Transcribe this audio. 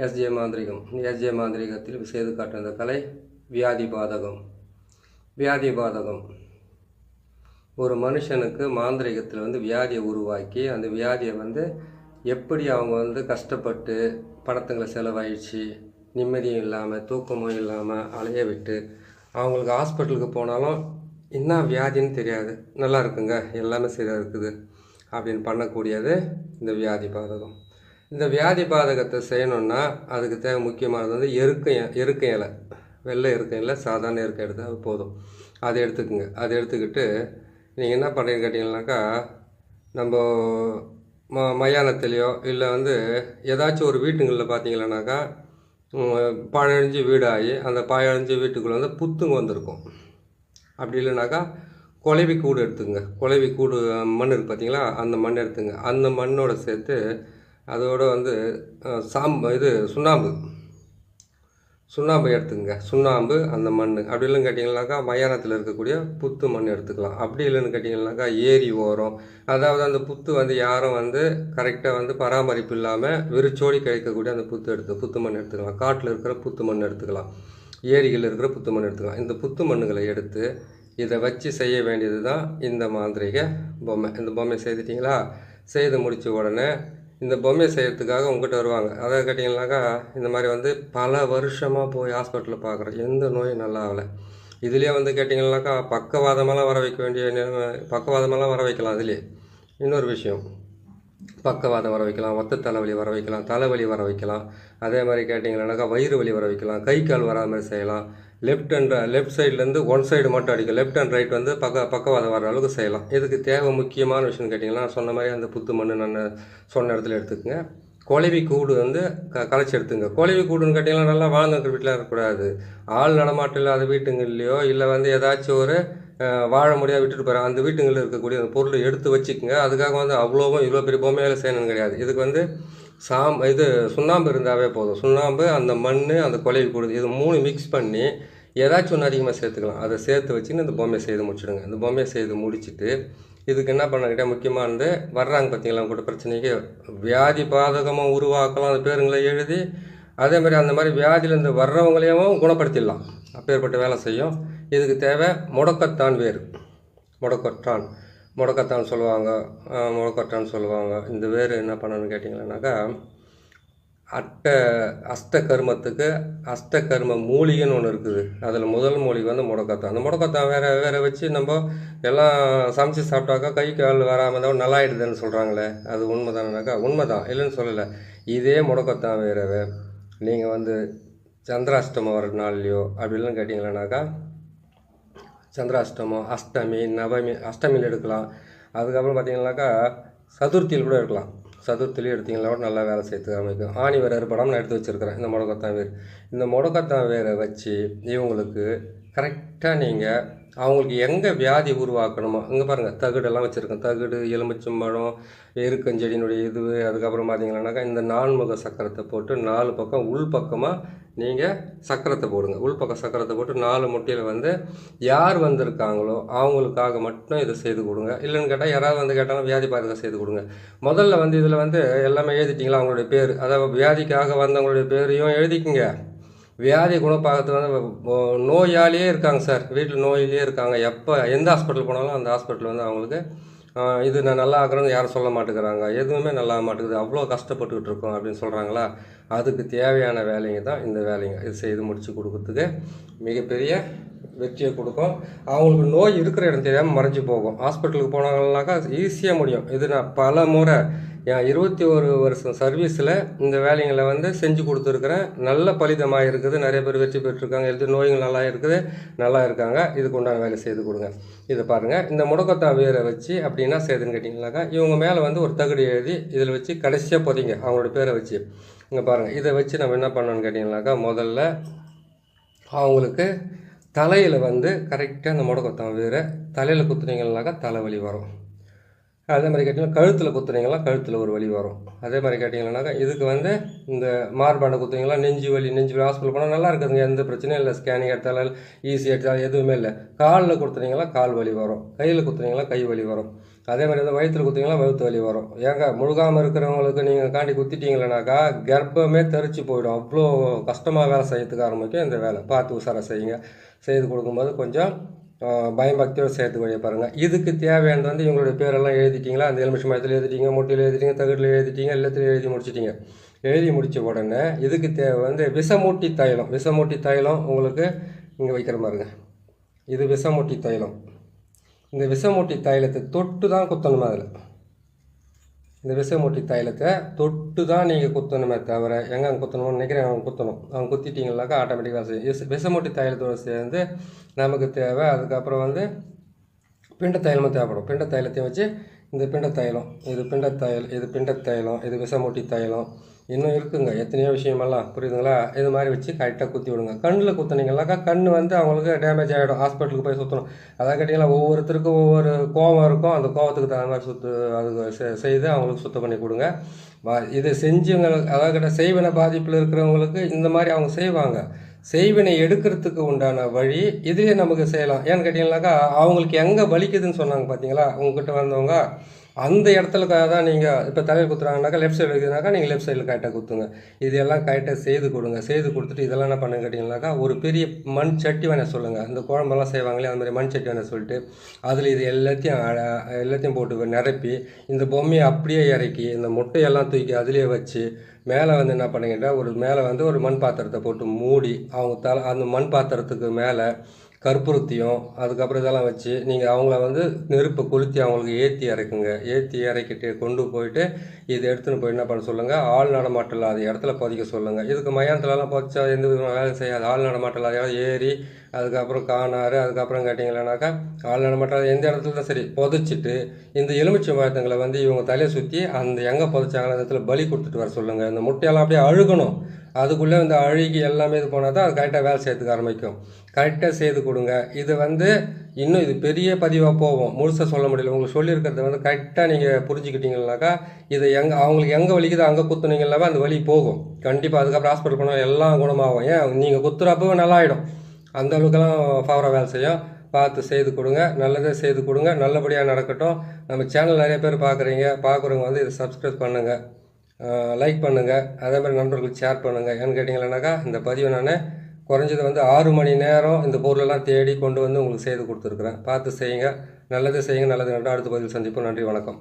SJ மாந்திரிகம். SJ மாந்திரிகத்தில் செய்து காட்டுகின்ற கலை வியாதி பாதகம். வியாதி பாதகம் ஒரு மனுஷனுக்கு மாந்திரிகத்தில் வியாதியை உருவாக்கி அந்த வியாதியை எப்படி அவங்க கஷ்டப்பட்டு பணத்துங்களை செலவாயிடுச்சு, நிம்மதியும் இல்லாமல் தூக்கமும் இல்லாமல் அலைய விட்டு அவங்களுக்கு ஹாஸ்பிட்டலுக்கு போனாலும் என்ன வியாதின்னு தெரியாது, நல்லா இருக்குங்க எல்லாமே சரியாக இருக்குது அப்படின்னு பண்ணக்கூடியது இந்த வியாதி பாதகம். இந்த வியாதி பாதகத்தை செய்யணுன்னா அதுக்கு தேவை முக்கியமானது எருக்க இலை, வெள்ளை எருக்க இலை, சாதாரண எருக்க எடுத்தால் அது போதும். அதை எடுத்துக்குங்க. அதை எடுத்துக்கிட்டு நீங்கள் என்ன பண்ணுறீங்கன்னு கேட்டிங்கன்னாக்கா, நம்ம மயானத்துலேயோ இல்லை ஏதாச்சும் ஒரு வீட்டுங்களில் பார்த்தீங்கன்னாக்கா பழஞ்சு வீடாகி அந்த பழஞ்சு வீட்டுக்குள்ளே புத்துங்க வந்திருக்கும். அப்படி இல்லைனாக்கா குலைவி கூடு எடுத்துங்க. குலைவி கூடு மண் இருக்குது பார்த்தீங்களா, அந்த மண் எடுத்துங்க. அந்த மண்ணோட சேர்த்து அதோட சுண்ணாம்பு எடுத்துங்க. சுண்ணாம்பு அந்த மண். அப்படி இல்லைன்னு கேட்டிங்கன்னாக்கா மயானத்தில் இருக்கக்கூடிய புத்து மண் எடுத்துக்கலாம். அப்படி இல்லைன்னு கேட்டிங்கன்னாக்கா ஏரி ஓரம், அதாவது அந்த புத்து யாரும் கரெக்டாக பராமரிப்பு இல்லாமல் விரிச்சோடி கிடைக்கக்கூடிய அந்த புத்து மண் எடுத்துக்கலாம். காட்டில் இருக்கிற புத்து மண் எடுத்துக்கலாம், ஏரிகளில் இருக்கிற புத்து மண் எடுத்துக்கலாம். இந்த புத்து மண்ணுகளை எடுத்து இதை வச்சு செய்ய வேண்டியது தான் இந்த மாந்திரிக பொம்மை. இந்த பொம்மை செய்துட்டிங்களா, செய்து முடித்த உடனே இந்த பொம்மையை செய்கிறதுக்காக உங்கள்கிட்ட வருவாங்க. அதை கேட்டிங்கனாக்கா இந்த மாதிரி பல வருஷமாக போய் ஹாஸ்பிட்டலில் பார்க்குறேன், எந்த நோயும் நல்லா ஆகலை. இதுலேயே கேட்டிங்கனாக்கா பக்கவாதமெல்லாம் வர வைக்க வேண்டிய பக்கவாதமெல்லாம் வர வைக்கலாம். அதுலேயே இன்னொரு விஷயம், பக்கவாதம் வர வைக்கலாம், ஒத்த தலைவலி வர வைக்கலாம், தலைவலி வர வைக்கலாம். அதே மாதிரி கேட்டிங்கன்னாக்கா வயிறு வலி வர வைக்கலாம், கை கால் வராத மாதிரி செய்யலாம். லெஃப்ட் சைட்லேருந்து ஒன் சைடு மட்டும் அடிக்கும், லெஃப்ட் அண்ட் ரைட் பக்கவாதம் வர அளவுக்கு செய்யலாம். இதுக்கு தேவை முக்கியமான விஷயம்னு கேட்டிங்கன்னா, சொன்ன மாதிரி அந்த புத்து மண் நான் சொன்ன இடத்துல எடுத்துக்கங்க. குலைவி கூடு கலைச்சி எடுத்துங்க. குலைவி கூடுன்னு கேட்டிங்கன்னா நல்லா வாழ்ந்துருக்கிற வீட்டில் இருக்கக்கூடாது. ஆள் நடமாட்டம் இல்லாத வீட்டுங்கள்லையோ இல்லை ஏதாச்சும் ஒரு வாழ முடியாது விட்டுட்டு போகிறேன் அந்த வீட்டுங்களில் இருக்கக்கூடிய அந்த பொருளை எடுத்து வச்சுக்கோங்க. அதுக்காக அவ்வளோவும் இவ்வளோ பெரிய பொம்மையால் செய்யணும்னு கிடையாது. இதுக்கு சுண்ணாம்பு இருந்தாவே போதும். சுண்ணாம்பு, அந்த மண், அந்த குலைவி கூடு, இது 3 மிக்ஸ் பண்ணி ஏதாச்சும் ஒன்று அதிகமாக சேர்த்துக்கலாம். அதை சேர்த்து வச்சுன்னு இந்த பொம்மையை செய்து முடிச்சுடுங்க. இந்த பொம்மையை செய்து முடிச்சுட்டு இதுக்கு என்ன பண்ணக்கிட்டே முக்கியமானது வர்றாங்க பார்த்தீங்களா கூட பிரச்சனைக்கு வியாதி பாதகமாக உருவாக்கலாம் அந்த பேருங்களை எழுதி, அதே மாதிரி அந்த மாதிரி வியாதியிலேருந்து வர்றவங்களையும் குணப்படுத்திடலாம். அப்பேற்பட்ட வேலை செய்யும். இதுக்கு தேவை முடக்கத்தான் வேறு. முடக்கத்தான் சொல்லுவாங்க. இந்த வேறு என்ன பண்ணணும்னு கேட்டிங்கன்னாக்கா, அஷ்டகர்மத்துக்கு அஷ்டகர்ம மூலிகைன்னு ஒன்று இருக்குது. அதில் முதல் மூலிகை முடக்கத்தான். அந்த முடக்கத்தான் வேறு வச்சு நம்ம எல்லாம் சமைச்சு சாப்பிட்டாக்கா கை கால் வராமல் தான் நல்லாயிடுதுன்னு சொல்கிறாங்களே, அது உண்மை தானேனாக்கா? உண்மை தான், இல்லைன்னு சொல்லலை. இதே முடக்கத்தான் வேறவே நீங்கள் சந்திராஷ்டமம் வர நாள்லையோ அப்படி இல்லைன்னு கேட்டிங்கன்னாக்கா, சந்திராஷ்டமம், அஷ்டமி, நவமி, அஷ்டமியில் எடுக்கலாம். அதுக்கப்புறம் பார்த்தீங்கன்னாக்கா சதுர்த்தியில் கூட எடுக்கலாம். சதுர்த்திலையும் எடுத்திங்கன்னா கூட நல்லா வேலை செய்யறதுக்கு அமைக்கும். ஆணி வேறு ஏற்படாமல் நான் எடுத்து வச்சுருக்கிறேன் இந்த முடக்கத்தான் வேர். இந்த முடக்கத்தான் வேரை வச்சு இவங்களுக்கு கரெக்டாக நீங்கள் அவங்களுக்கு எங்கே வியாதி உருவாக்கணுமோ, இங்கே பாருங்கள் தகுடெல்லாம் வச்சுருக்கேன். தகுடு, எலுமிச்சம்பழம், எருக்கஞ்செடியினுடைய அதுக்கப்புறம் பார்த்தீங்கன்னாக்கா இந்த 4 சக்கரத்தை போட்டு 4 பக்கம் உள் பக்கமாக நீங்கள் சக்கரத்தை போடுங்க. உள்பக்கம் சக்கரத்தை போட்டு 4 முட்டையில் யார் வந்திருக்காங்களோ அவங்களுக்காக மட்டும் இதை செய்து கொடுங்க. இல்லைன்னு கேட்டால் யாராவது கேட்டாலும் வியாதி பாதகம் செய்து கொடுங்க. முதல்ல இதில் எல்லாமே எழுதிட்டிங்களா அவங்களுடைய பேர், அதாவது வியாதிக்காக வந்தவங்களுடைய பேரையும் எழுதிக்கிங்க. வியாதி குணப்பாகத்து நோயாளியே இருக்காங்க சார், வீட்டில் நோயிலே இருக்காங்க, எந்த ஹாஸ்பிட்டல் போனாலும் அந்த ஹாஸ்பிட்டல் அவங்களுக்கு இது நான் நல்லா ஆக்குறேன்னு யாரும் சொல்ல மாட்டேங்கிறாங்க, எதுவுமே நல்லா மாட்டேங்குது, அவ்வளோ கஷ்டப்பட்டுக்கிட்டு இருக்கோம் அப்படின்னு சொல்கிறாங்களா, அதுக்கு தேவையான வேலைங்க தான் இந்த வேலைங்க. இது செய்து முடித்து கொடுக்கறதுக்கு மிகப்பெரிய வெற்றியை கொடுக்கும். அவங்களுக்கு நோய் இருக்கிற இடம் தெரியாமல் மறைஞ்சு போகும். ஹாஸ்பிட்டலுக்கு போனாங்கன்னாக்கா ஈஸியாக முடியும். இது நான் பல முறை என் 21 வருஷம் சர்வீஸில் இந்த வேலைங்களை செஞ்சு கொடுத்துருக்குறேன். நல்ல பலிதமாக இருக்குது. நிறைய பேர் வெற்றி பெற்றிருக்காங்க. எது நோய்கள் நல்லா இருக்காங்க. இதுக்கு உண்டான வேலை செய்து கொடுங்க. இதை பாருங்கள். இந்த முடக்கத்தான் வேரை வச்சு அப்படின்னா செய்துன்னு கேட்டிங்கனாக்கா, இவங்க மேலே ஒரு தகுடு எழுதி இதில் வச்சு கடைசியாக போதிங்க அவங்களோட பேரை வச்சு. இங்கே பாருங்கள், இதை வச்சு நம்ம என்ன பண்ணணும்னு கேட்டிங்கனாக்கா, முதல்ல அவங்களுக்கு தலையில் கரெக்டாக அந்த முடக்கத்தான் வேரை தலையில் குத்துனீங்கன்னாக்கா தலைவலி வரும். அதே மாதிரி கேட்டிங்கன்னா கழுத்தில் குத்துனீங்களா கழுத்தில் ஒரு வலி வரும். அதே மாதிரி கேட்டிங்கன்னாக்கா இதுக்கு வந்து இந்த மார்பாண்டை குத்துனீங்களா நெஞ்சு வலி ஹாஸ்பிட்டல் போனால் நல்லா இருக்குதுங்க, எந்த பிரச்சனையும் இல்லை, ஸ்கேனிங் எடுத்தாலும் ஈஸி எடுத்தாலும் எதுவுமே இல்லை. காலில் கொடுத்துனீங்களா கால் வலி வரும், கையில் குத்துனீங்களா கை வலி வரும். அதே மாதிரி வந்து வயிற்றில் குத்திங்கன்னா வயிற்று வலி வரும். ஏங்க முழுகாமல் இருக்கிறவங்களுக்கு நீங்கள் காண்டி குத்திட்டீங்களேனாக்கா கர்ப்பமே தெரிச்சு போயிடும். அவ்வளோ கஷ்டமாக வேலை செய்யறதுக்கு ஆரம்பிக்கும். இந்த வேலை பார்த்து உசாராக செய்யுங்க. செய்து கொடுக்கும்போது கொஞ்சம் பயபக்தியோடு சேர்த்து வழியை பாருங்கள். இதுக்கு தேவையானது வந்து இவங்களுடைய பேரெல்லாம் எழுதிட்டிங்களா, அந்த எலுமிச்சை மரத்தில் எழுதிட்டீங்க, முட்டையில் எழுதிட்டீங்க, தகட்டில் எழுதிட்டீங்க, எல்லாத்துலையும் எழுதி முடிச்சிட்டிங்க. எழுதி முடித்த உடனே இதுக்கு தேவை வந்து விஷமூட்டி தைலம். விஷமூட்டி தைலம் உங்களுக்கு இங்கே வைக்கிற மாதிரிங்க. இது விஷமூட்டி தைலம். இந்த விஷமூட்டி தைலத்தை தொட்டு தான் குத்தணுமா அதில். இந்த விஷமூட்டி தைலத்தை தொட்டு தான் நீங்கள் குத்தணுமே தவிர எங்கே அங்கே குத்தணும்னு நினைக்கிறேன் அவங்க குத்தணும். அவங்க குத்திட்டிங்கனாக்கா ஆட்டோமேட்டிக்காக செய்யும். விஷமூட்டி தைலத்தோடு சேர்ந்து நமக்கு தேவை. அதுக்கப்புறம் வந்து பிண்ட தைலமும் தேவைப்படும். பிண்ட தைலத்தையும் வச்சு இந்த பிண்ட தைலம், இது பிண்ட தைலம், இது விஷமூட்டி தைலம், இன்னும் இருக்குங்க எத்தனையோ விஷயமெல்லாம், புரியுதுங்களா? இது மாதிரி வச்சு கரெக்டாக குத்தி விடுங்க. கண்ணில் குத்துனீங்கன்னாக்கா கண் வந்து அவங்களுக்கு டேமேஜ் ஆகிடும், ஹாஸ்பிட்டலுக்கு போய் சுற்றணும். அதாவது கேட்டிங்கன்னா ஒவ்வொருத்தருக்கும் ஒவ்வொரு கோபம் இருக்கும், அந்த கோபத்துக்கு தகுந்த மாதிரி அது செய்து அவங்களுக்கு சுத்தம் பண்ணி கொடுங்க. இதை செஞ்சவங்களுக்கு அதாவது கேட்டால் செய்வினை பாதிப்பில் இருக்கிறவங்களுக்கு இந்த மாதிரி அவங்க செய்வாங்க. செய்வினை எடுக்கிறதுக்கு உண்டான வழி இதுலேயே நமக்கு செய்யலாம். ஏன்னு கேட்டிங்கன்னாக்கா அவங்களுக்கு எங்கே வலிக்குதுன்னு சொன்னாங்க பார்த்தீங்களா உங்ககிட்ட வந்தவங்க, அந்த இடத்துலக்காக தான் நீங்கள் இப்போ தலையில் குத்துறாங்கனாக்கா லெஃப்ட் சைடு இருக்குதுனாக்கா நீங்கள் லெஃப்ட் சைடில் கரெக்டாக குத்துங்க. இதெல்லாம் கரெக்டாக செய்து கொடுங்க. செய்து கொடுத்துட்டு இதெல்லாம் என்ன பண்ணுங்க கேட்டிங்கனாக்கா ஒரு பெரிய மண் சட்டி வேணால் சொல்லுங்கள். இந்த குழம்பெல்லாம் செய்வாங்களே அந்த மாதிரி மண் சட்டி வேணால் சொல்லிட்டு அதில் இது எல்லாத்தையும் போட்டு நிரப்பி இந்த பொம்மையை அப்படியே இறக்கி இந்த முட்டையெல்லாம் தூக்கி அதிலே வச்சு மேலே வந்து என்ன பண்ணுங்கன்னா மேலே வந்து ஒரு மண் பாத்திரத்தை போட்டு மூடி அவங்க அந்த மண் பாத்திரத்துக்கு மேலே கற்பூரத்தையும் அதுக்கப்புறம் இதெல்லாம் வச்சு நீங்கள் அவங்கள வந்து நெருப்பை கொளுத்தி அவங்களுக்கு ஏற்றி இறக்கிட்டு கொண்டு போயிட்டு இதை எடுத்துன்னு போய் என்ன பண்ண சொல்லுங்கள், ஆள் நடமாட்டம் இல்லாத இடத்துல புதைக்க சொல்லுங்கள். இதுக்கு மயானத்துலலாம் புதைச்சா எந்த விதமான வேலை செய்யாது. ஆள் நடமாட்டம் இல்லாத இடம் ஏரி, அதுக்கப்புறம் காணாறு, அதுக்கப்புறம் கேட்டிங்களேனாக்கா ஆள் நடமாட்டம் எந்த இடத்துல தான் சரி புதைச்சிட்டு இந்த எலுமிச்சை மரத்துங்களை வந்து இவங்க தலையை சுற்றி அந்த எங்கே புதைச்சாங்களோ அந்த இடத்துல பலி கொடுத்துட்டு வர சொல்லுங்கள். இந்த முட்டையெல்லாம் அப்படியே அழுகணும். அதுக்குள்ளே இந்த அழுகி எல்லாமே இது போனால் தான் அது கரெக்டாக வேலை செய்யறதுக்கு ஆரம்பிக்கும். கரெக்டாக செய்து கொடுங்க. இது வந்து இன்னும் இது பெரிய பதிவாக போகும், முழுசாக சொல்ல முடியல. உங்களுக்கு சொல்லியிருக்கிறத வந்து கரெக்டாக நீங்கள் புரிஞ்சுக்கிட்டீங்கன்னாக்கா இதை அவங்களுக்கு எங்கே வலிக்குதோ அங்கே குத்துனீங்கன்னாவே அந்த வலி போகும் கண்டிப்பாக. அதுக்கப்புறம் ஹாஸ்பிட்டல் போனால் எல்லாம் குணமாகும். ஏன் நீங்கள் குத்துறப்போ நல்லாயிடும். அந்த அளவுக்குலாம் ஃபவராக வேலை செய்யும். பார்த்து செய்து கொடுங்க, நல்லதே செய்து கொடுங்க, நல்லபடியாக நடக்கட்டும். நம்ம சேனல் நிறைய பேர் பார்க்குறவங்க வந்து இதை சப்ஸ்கிரைப் பண்ணுங்கள், லைக் பண்ணுங்கள், அதே மாதிரி நண்பர்களுக்கு ஷேர் பண்ணுங்கள். ஏன்னு கேட்டிங்களேனாக்கா இந்த பதிவை நான் குறைஞ்சது வந்து 6 மணி நேரம் இந்த பொருளெல்லாம் தேடி கொண்டு வந்து உங்களுக்கு செய்து கொடுத்துருக்குறேன். பார்த்து செய்யுங்க, நல்லதே செய்யுங்க, நல்லது நடக்கும். அடுத்த பதிவில் சந்திப்போம். நன்றி, வணக்கம்.